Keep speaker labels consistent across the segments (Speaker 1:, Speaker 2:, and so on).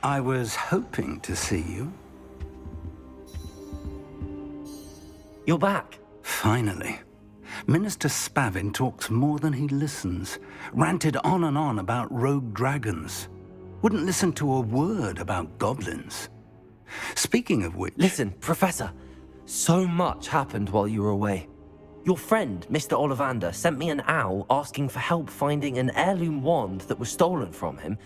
Speaker 1: I was hoping to see you.
Speaker 2: You're back.
Speaker 1: Finally. Minister Spavin talks more than he listens. Ranted on and on about rogue dragons. Wouldn't listen to a word about goblins. Speaking of which...
Speaker 2: Listen, Professor. So much happened while you were away. Your friend, Mr. Ollivander, sent me an owl asking for help finding an heirloom wand that was stolen from him.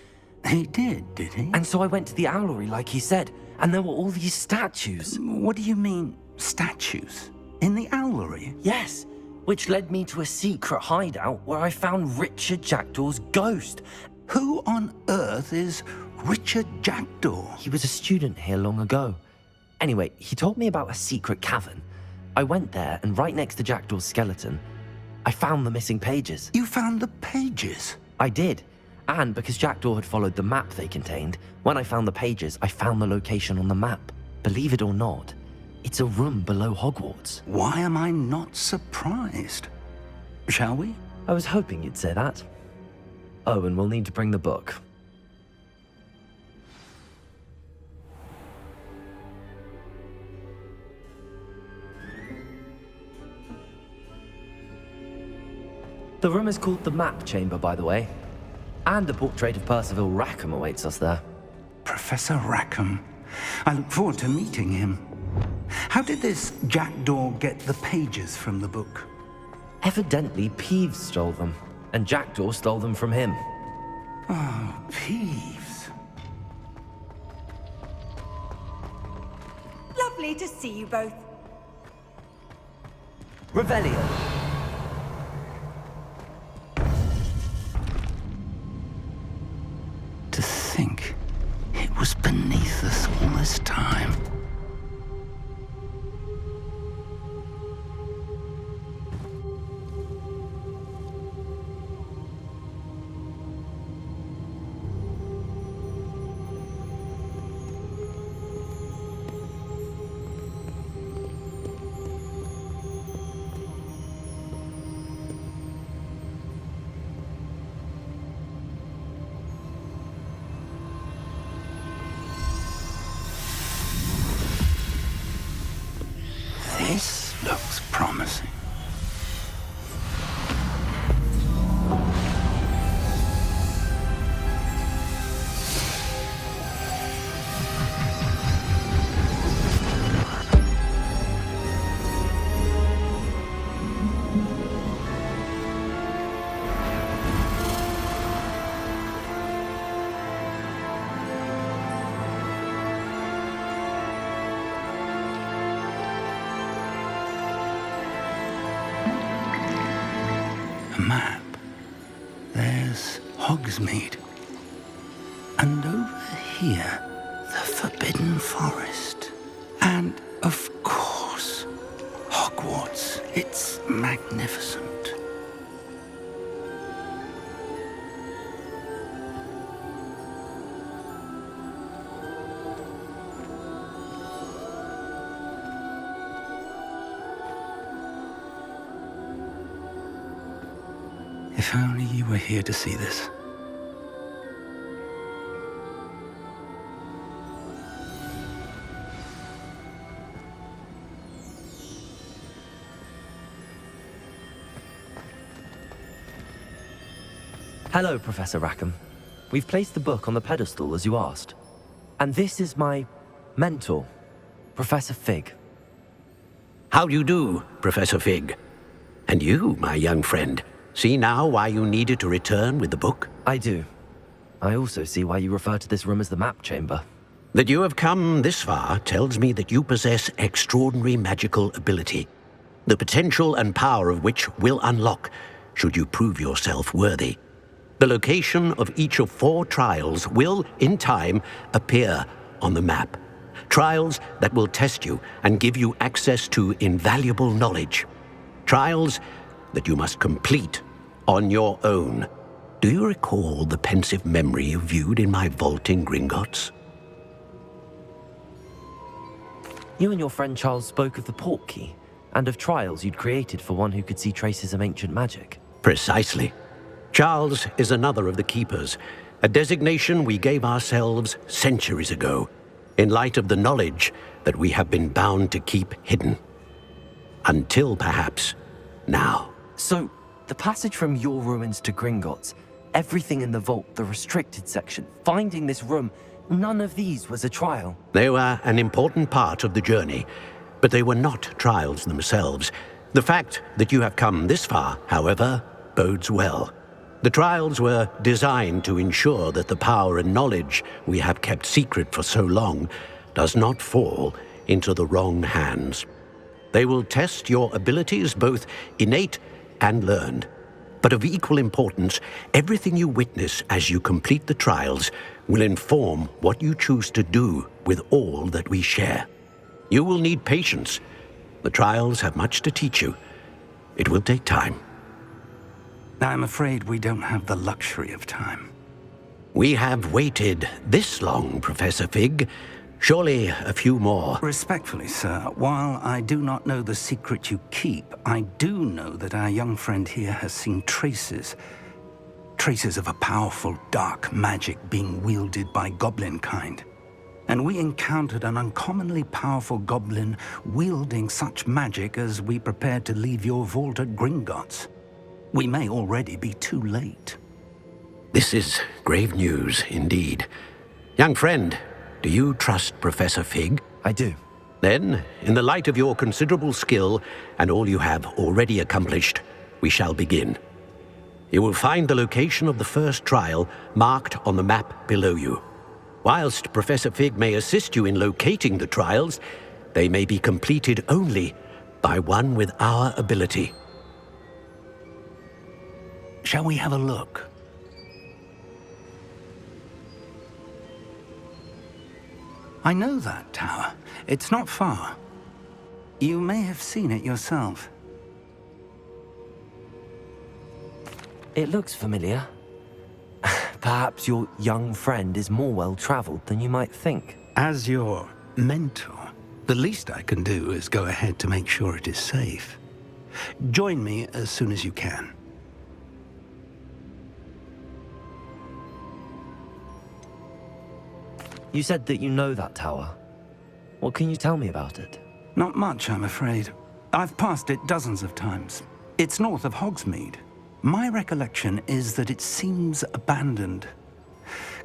Speaker 1: He did he?
Speaker 2: And so I went to the owlery like he said, and there were all these statues.
Speaker 1: What do you mean, statues? In the owlery?
Speaker 2: Yes, which led me to a secret hideout where I found Richard Jackdaw's ghost.
Speaker 1: Who on earth is Richard Jackdaw?
Speaker 2: He was a student here long ago. Anyway, he told me about a secret cavern. I went there, and right next to Jackdaw's skeleton, I found the missing pages.
Speaker 1: You found the pages?
Speaker 2: I did. And because Jackdaw had followed the map they contained, when I found the pages, I found the location on the map. Believe it or not, it's a room below Hogwarts.
Speaker 1: Why am I not surprised? Shall we?
Speaker 2: I was hoping you'd say that. Oh, and we'll need to bring the book. The room is called the Map Chamber, by the way. And a portrait of Percival Rackham awaits us there.
Speaker 1: Professor Rackham. I look forward to meeting him. How did this Jackdaw get the pages from the book?
Speaker 2: Evidently, Peeves stole them, and Jackdaw stole them from him.
Speaker 1: Oh, Peeves.
Speaker 3: Lovely to see you both.
Speaker 2: Revelio.
Speaker 1: To think it was beneath us all this time. This looks promising. A map. There's Hogsmeade. And over here, the Forbidden Forest. And, of course, Hogwarts. It's magnificent. If only you were here to see this.
Speaker 2: Hello, Professor Rackham. We've placed the book on the pedestal as you asked. And this is my mentor, Professor Fig.
Speaker 4: How do you do, Professor Fig? And you, my young friend, see now why you needed to return with the book?
Speaker 2: I do. I also see why you refer to this room as the Map Chamber.
Speaker 4: That you have come this far tells me that you possess extraordinary magical ability, the potential and power of which will unlock should you prove yourself worthy. The location of each of 4 trials will, in time, appear on the map. Trials that will test you and give you access to invaluable knowledge. Trials that you must complete on your own. Do you recall the pensive memory you viewed in my vault in Gringotts?
Speaker 2: You and your friend Charles spoke of the Portkey, and of trials you'd created for one who could see traces of ancient magic.
Speaker 4: Precisely. Charles is another of the keepers, a designation we gave ourselves centuries ago, in light of the knowledge that we have been bound to keep hidden. Until perhaps now.
Speaker 2: So, the passage from your ruins to Gringotts, everything in the vault, the restricted section, finding this room, none of these was a trial.
Speaker 4: They were an important part of the journey, but they were not trials themselves. The fact that you have come this far, however, bodes well. The trials were designed to ensure that the power and knowledge we have kept secret for so long does not fall into the wrong hands. They will test your abilities, both innate and learned. But of equal importance, everything you witness as you complete the trials will inform what you choose to do with all that we share. You will need patience. The trials have much to teach you. It will take time.
Speaker 1: I'm afraid we don't have the luxury of time.
Speaker 4: We have waited this long, Professor Fig. Surely a few more.
Speaker 1: Respectfully, sir, while I do not know the secret you keep, I do know that our young friend here has seen traces of a powerful dark magic being wielded by goblin kind. And we encountered an uncommonly powerful goblin wielding such magic as we prepared to leave your vault at Gringotts. We may already be too late.
Speaker 4: This is grave news indeed. Young friend, do you trust Professor Fig?
Speaker 2: I do.
Speaker 4: Then, in the light of your considerable skill and all you have already accomplished, we shall begin. You will find the location of the first trial marked on the map below you. Whilst Professor Fig may assist you in locating the trials, they may be completed only by one with our ability.
Speaker 1: Shall we have a look? I know that tower. It's not far. You may have seen it yourself.
Speaker 2: It looks familiar. Perhaps your young friend is more well-traveled than you might think.
Speaker 1: As your mentor, the least I can do is go ahead to make sure it is safe. Join me as soon as you can.
Speaker 2: You said that you know that tower. What can you tell me about it?
Speaker 1: Not much, I'm afraid. I've passed it dozens of times. It's north of Hogsmeade. My recollection is that it seems abandoned.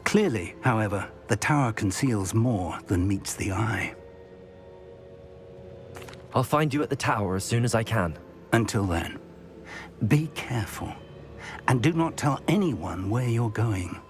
Speaker 1: Clearly, however, the tower conceals more than meets the eye.
Speaker 2: I'll find you at the tower as soon as I can.
Speaker 1: Until then, be careful, and do not tell anyone where you're going.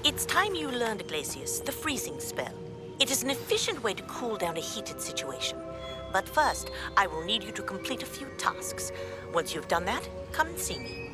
Speaker 3: It's time you learned, Glacius, the freezing spell. It is an efficient way to cool down a heated situation. But first, I will need you to complete a few tasks. Once you've done that, come and see me.